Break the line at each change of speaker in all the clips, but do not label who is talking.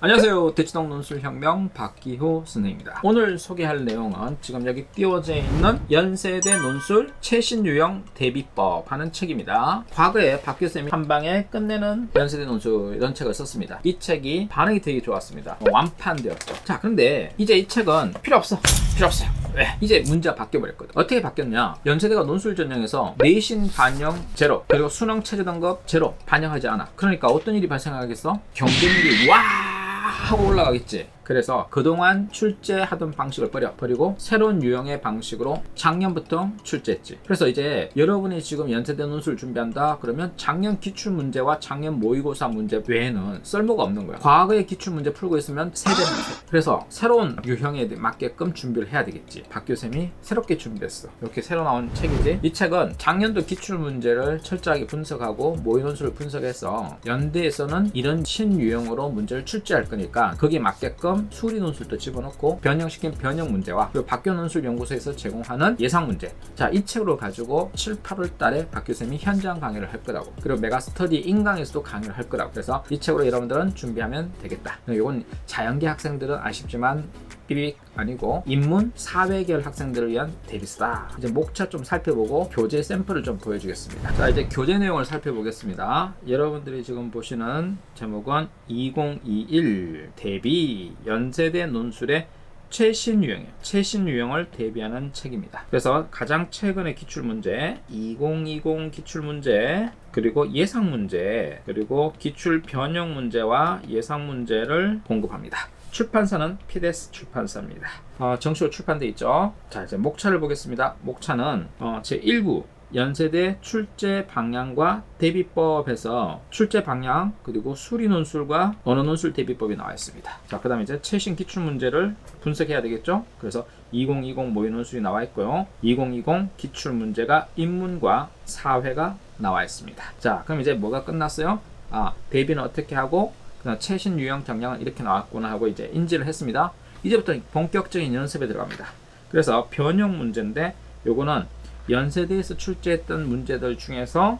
안녕하세요. 대치동 논술혁명 박기호 선생입니다. 오늘 소개할 내용은 지금 여기 띄워져 있는 연세대 논술 최신 유형 대비법 하는 책입니다. 과거에 박기호 쌤이 한 방에 끝내는 연세대 논술 이런 책을 썼습니다. 이 책이 반응이 되게 좋았습니다. 완판되었죠. 자, 그런데 이제 이 책은 필요 없어요. 왜? 이제 문제가 바뀌어버렸거든. 어떻게 바뀌었냐? 연세대가 논술 전형에서 내신 반영 제로, 그리고 수능 최저 등급 제로 반영하지 않아. 그러니까 어떤 일이 발생하겠어? 경쟁률이 와 하고 올라가겠지. 그래서 그동안 출제하던 방식을 버리고 새로운 유형의 방식으로 작년부터 출제했지. 그래서 이제 여러분이 지금 연세대 논술 준비한다 그러면 작년 기출문제와 작년 모의고사 문제 외에는 쓸모가 없는 거야. 과거의 기출문제 풀고 있으면 세대는 그래서 새로운 유형에 맞게끔 준비를 해야 되겠지. 박교쌤이 새롭게 준비했어. 이렇게 새로 나온 책이지. 이 책은 작년도 기출문제를 철저하게 분석하고 모의논술을 분석해서 연대에서는 이런 신유형으로 문제를 출제할 거니까 거기에 맞게끔 수리 논술도 집어넣고 변형시킨 변형 문제와 그리고 박교 논술 연구소에서 제공하는 예상 문제. 자, 이 책으로 가지고 7, 8월 달에 박교쌤이 현장 강의를 할 거라고. 그리고 메가스터디 인강에서도 강의를 할 거라고. 그래서 이 책으로 여러분들은 준비하면 되겠다. 이건 자연계 학생들은 아쉽지만 삐빅 아니고 인문 사회계열 학생들을 위한 대비서다. 이제 목차 좀 살펴보고 교재 샘플을 좀 보여주겠습니다. 자, 이제 교재 내용을 살펴보겠습니다. 여러분들이 지금 보시는 제목은 2021 대비 연세대 논술의 최신 유형이에요. 최신 유형을 대비하는 책입니다. 그래서 가장 최근의 기출문제, 2020 기출문제, 그리고 예상문제, 그리고 기출 변형 문제와 예상 문제를 공급합니다. 출판사는 피데스 출판사입니다. 정식으로 출판되어 있죠. 자, 이제 목차를 보겠습니다. 목차는 제1부 연세대 출제 방향과 대비법에서 출제 방향 그리고 수리 논술과 언어 논술 대비법이 나와 있습니다. 자, 그 다음에 이제 최신 기출 문제를 분석해야 되겠죠. 그래서 2020 모의 논술이 나와 있고요. 2020 기출 문제가 인문과 사회가 나와 있습니다. 자, 그럼 이제 뭐가 끝났어요? 대비는 어떻게 하고 최신 유형 경향은 이렇게 나왔구나 하고 이제 인지를 했습니다. 이제부터 본격적인 연습에 들어갑니다. 그래서 변형 문제인데 요거는 연세대에서 출제했던 문제들 중에서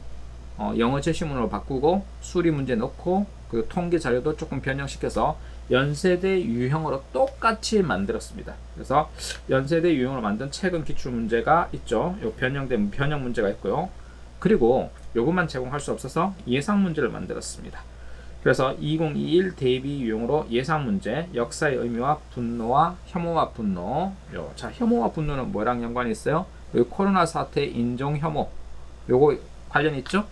영어 제시문으로 바꾸고 수리 문제 넣고 그리고 통계 자료도 조금 변형시켜서 연세대 유형으로 똑같이 만들었습니다. 그래서 연세대 유형으로 만든 최근 기출 문제가 있죠. 요 변형된 변형 문제가 있고요. 그리고 요것만 제공할 수 없어서 예상 문제를 만들었습니다. 그래서 2021 대비 유형으로 예상 문제, 역사의 의미와 분노와 혐오와 분노. 자, 혐오와 분노는 뭐랑 연관이 있어요? 여기 코로나 사태 인종 혐오. 요거 관련 있죠?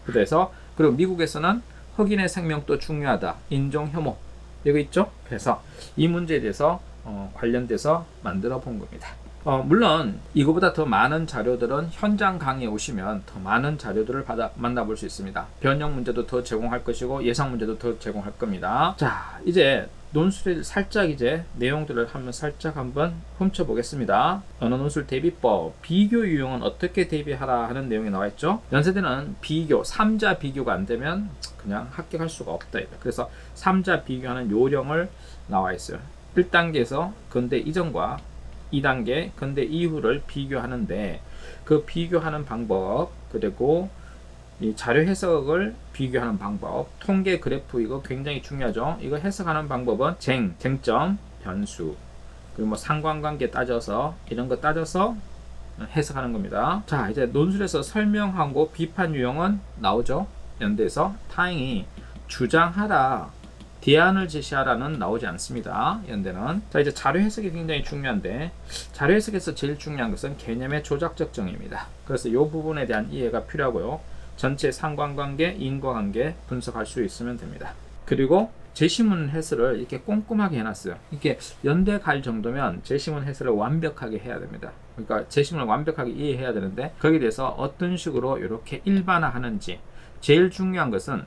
그래서 그리고 미국에서는 흑인의 생명도 중요하다. 인종 혐오. 여기 있죠? 그래서 이 문제에 대해서 관련돼서 만들어 본 겁니다. 물론 이거보다 더 많은 자료들은 현장 강의에 오시면 더 많은 자료들을 만나볼 수 있습니다. 변형 문제도 더 제공할 것이고 예상 문제도 더 제공할 겁니다. 자, 이제 논술의 살짝 이제 내용들을 한번 훔쳐보겠습니다. 언어 논술 대비법, 비교 유형은 어떻게 대비하라 하는 내용이 나와 있죠. 연세대는 비교, 3자 비교가 안 되면 그냥 합격할 수가 없다. 그래서 3자 비교하는 요령을 나와 있어요. 1단계에서 근대 이전과 2단계 근대 이후를 비교하는데 그 비교하는 방법 그리고 이 자료 해석을 비교하는 방법 통계 그래프 이거 굉장히 중요하죠. 이거 해석하는 방법은 쟁점, 변수 그리고 뭐 상관관계 따져서 이런 거 따져서 해석하는 겁니다. 자, 이제 논술에서 설명하고 비판 유형은 나오죠. 연대에서 다행히 주장하라 대안을 제시하라는 나오지 않습니다. 연대는. 자, 이제 자료 해석이 굉장히 중요한데 자료 해석에서 제일 중요한 것은 개념의 조작적 정의입니다. 그래서 이 부분에 대한 이해가 필요하고요. 전체 상관관계, 인과관계 분석할 수 있으면 됩니다. 그리고 제시문 해설을 이렇게 꼼꼼하게 해놨어요. 이렇게 연대 갈 정도면 제시문 해설을 완벽하게 해야 됩니다. 그러니까 제시문을 완벽하게 이해해야 되는데 거기에 대해서 어떤 식으로 이렇게 일반화하는지 제일 중요한 것은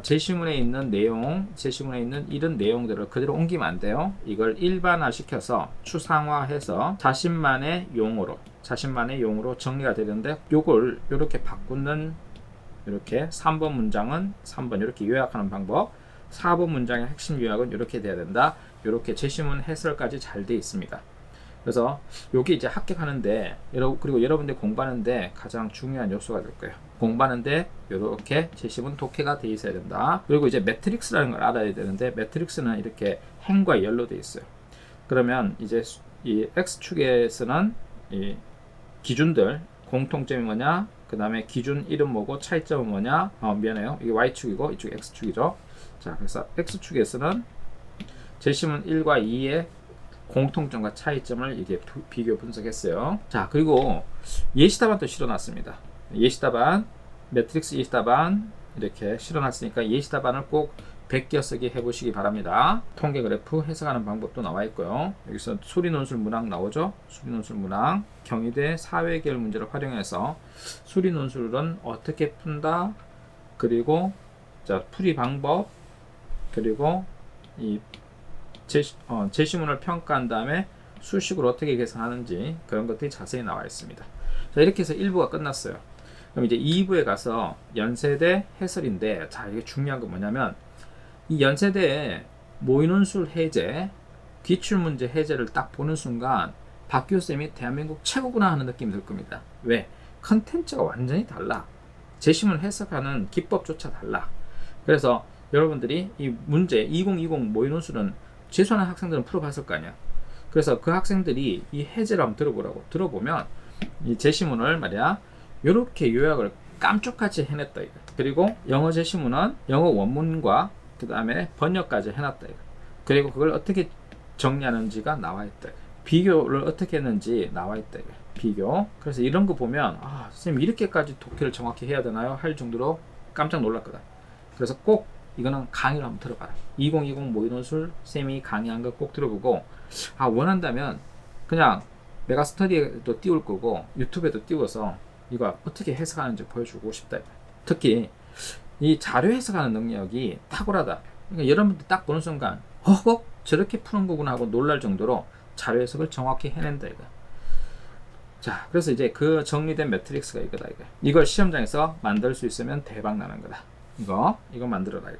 제시문에 있는 내용, 제시문에 있는 이런 내용들을 그대로 옮기면 안 돼요. 이걸 일반화시켜서 추상화해서 자신만의 용어로 정리가 되는데 요걸 이렇게 바꾸는 이렇게 3번 문장은 3번 이렇게 요약하는 방법 4번 문장의 핵심 요약은 이렇게 돼야 된다. 이렇게 제시문 해설까지 잘 되어 있습니다. 그래서 여기 이제 합격하는데 그리고 여러분들 공부하는데 가장 중요한 요소가 될 거예요. 공부하는데 이렇게 제시문 독해가 돼 있어야 된다. 그리고 이제 매트릭스라는 걸 알아야 되는데 매트릭스는 이렇게 행과 열로 돼 있어요. 그러면 이제 이 X축에서는 이 기준들 공통점이 뭐냐, 그 다음에 기준 이름 뭐고 차이점은 뭐냐, 미안해요, 이게 Y축이고 이쪽 X축이죠. 자, 그래서 X축에서는 제시문 1과 2의 공통점과 차이점을 이게 비교 분석했어요. 자, 그리고 예시답안도 실어놨습니다. 예시답안, 매트릭스 예시답안 이렇게 실어놨으니까 예시답안을 꼭 베껴쓰기 해보시기 바랍니다. 통계 그래프 해석하는 방법도 나와 있고요. 여기서 수리논술 문항 나오죠. 수리논술 문항, 경희대 사회계열 문제를 활용해서 수리논술은 어떻게 푼다, 그리고 자, 풀이 방법, 그리고 이 제시문을 평가한 다음에 수식으로 어떻게 계산하는지 그런 것들이 자세히 나와 있습니다. 자, 이렇게 해서 1부가 끝났어요. 그럼 이제 2부에 가서 연세대 해설인데, 자, 이게 중요한 건 뭐냐면 이 연세대의 모의논술 해제, 기출문제 해제를 딱 보는 순간 박규호쌤이 대한민국 최고구나 하는 느낌이 들 겁니다. 왜? 컨텐츠가 완전히 달라. 제시문 해석하는 기법조차 달라. 그래서 여러분들이 이 문제 2020 모의논술은 재수하는 학생들은 풀어봤을 거 아니야. 그래서 그 학생들이 이 해제를 한번 들어보라고. 들어보면 이 제시문을 말이야 이렇게 요약을 깜짝같이 해냈다 이거. 그리고 영어 제시문은 영어 원문과 그 다음에 번역까지 해놨다 이거. 그리고 그걸 어떻게 정리하는지가 나와 있다 이거. 비교를 어떻게 했는지 나와 있다 이거. 비교. 그래서 이런 거 보면 선생님 이렇게까지 독해를 정확히 해야 되나요? 할 정도로 깜짝 놀랐거든. 그래서 꼭 이거는 강의를 한번 들어봐라. 2020 모의논술 쌤이 강의한 거 꼭 들어보고, 원한다면 그냥 메가스터디에도 띄울 거고 유튜브에도 띄워서 이거 어떻게 해석하는지 보여주고 싶다. 특히 이 자료 해석하는 능력이 탁월하다. 그러니까 여러분들 딱 보는 순간 저렇게 푸는 거구나 하고 놀랄 정도로 자료 해석을 정확히 해낸다 이거. 자, 그래서 이제 그 정리된 매트릭스가 이거다 이거. 이걸 시험장에서 만들 수 있으면 대박 나는 거다. 이거 만들어라 이거.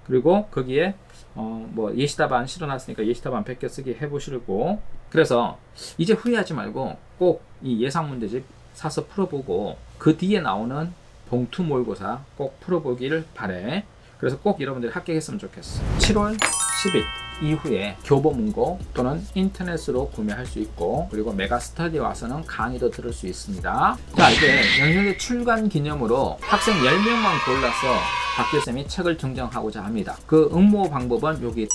그리고 거기에 뭐 예시답안 실어놨으니까 예시답안 베껴쓰기 해보시고, 그래서 이제 후회하지 말고 꼭 이 예상 문제집 사서 풀어보고 그 뒤에 나오는 봉투 모의고사 꼭 풀어보기를 바래. 그래서 꼭 여러분들이 합격했으면 좋겠어. 7월 10일 이후에 교보문고 또는 인터넷으로 구매할 수 있고, 그리고 메가스터디 와서는 강의도 들을 수 있습니다. 자, 이제 연세대 출간 기념으로 학생 10명만 골라서 박교쌤이 책을 증정하고자 합니다. 그 응모 방법은 여기.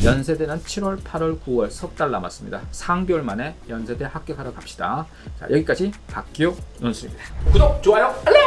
연세대는 7월, 8월, 9월 석 달 남았습니다. 3개월 만에 연세대 합격하러 갑시다. 자, 여기까지 박기호 논술입니다. 구독, 좋아요, 알람!